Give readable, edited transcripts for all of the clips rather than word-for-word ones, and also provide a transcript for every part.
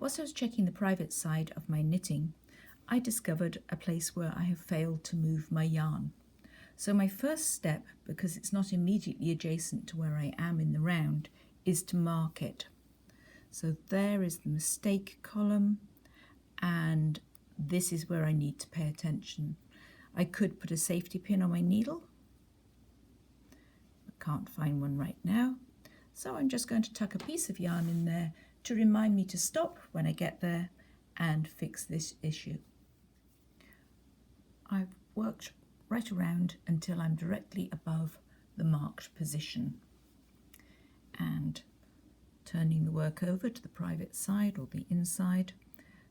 Whilst I was checking the private side of my knitting, I discovered a place where I have failed to move my yarn. So my first step, because it's not immediately adjacent to where I am in the round, is to mark it. So there is the mistake column, and this is where I need to pay attention. I could put a safety pin on my needle. I can't find one right now. So I'm just going to tuck a piece of yarn in there to remind me to stop when I get there and fix this issue. I've worked right around until I'm directly above the marked position, and turning the work over to the private side or the inside,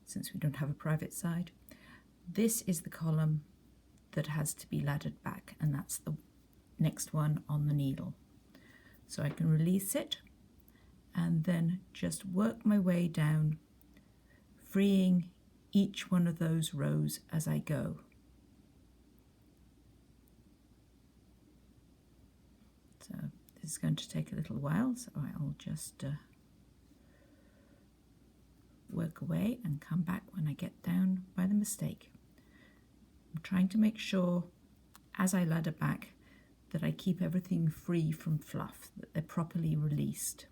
since we don't have a private side, this is the column that has to be laddered back, and that's the next one on the needle. So I can release it and then just work my way down, freeing each one of those rows as I go. So this is going to take a little while, so I'll just work away and come back when I get down by the mistake. I'm trying to make sure as I ladder back that I keep everything free from fluff, that they're properly released.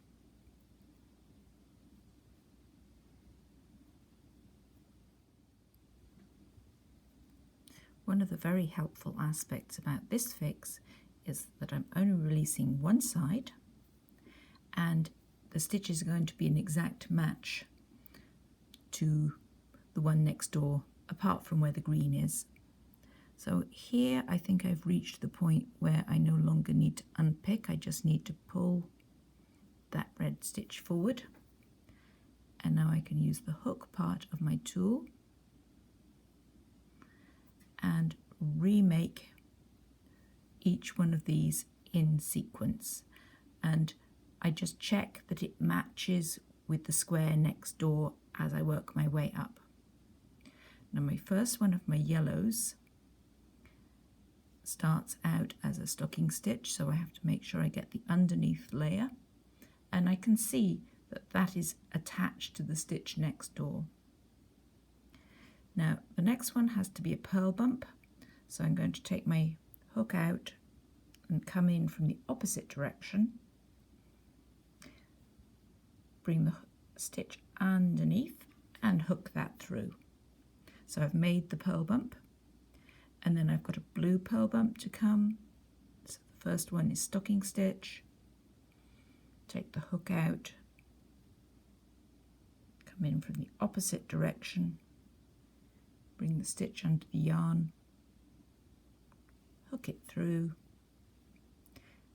One of the very helpful aspects about this fix is that I'm only releasing one side, and the stitches are going to be an exact match to the one next door, apart from where the green is. So here I think I've reached the point where I no longer need to unpick, I just need to pull that red stitch forward. And now I can use the hook part of my tool and remake each one of these in sequence. And I just check that it matches with the square next door as I work my way up. Now my first one of my yellows starts out as a stocking stitch, so I have to make sure I get the underneath layer, and I can see that that is attached to the stitch next door. Now the next one has to be a purl bump, so I'm going to take my hook out and come in from the opposite direction, bring the stitch underneath and hook that through. So I've made the purl bump, and then I've got a blue purl bump to come. So the first one is stocking stitch, take the hook out, come in from the opposite direction, bring the stitch under the yarn, hook it through,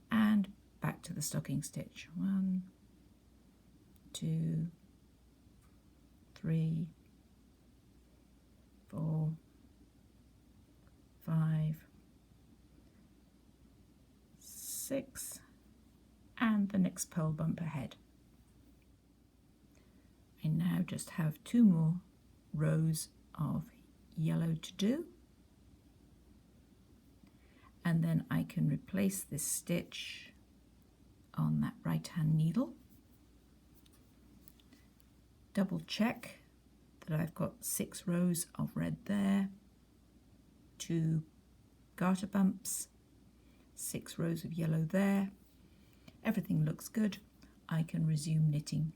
and back to the stocking stitch. 1, 2, 3, 4, 5, 6, and the next purl bump ahead. I now just have 2 more rows of yellow to do, and then I can replace this stitch on that right hand needle. Double check that I've got 6 rows of red there, 2 garter bumps, 6 rows of yellow there. Everything looks good. I can resume knitting.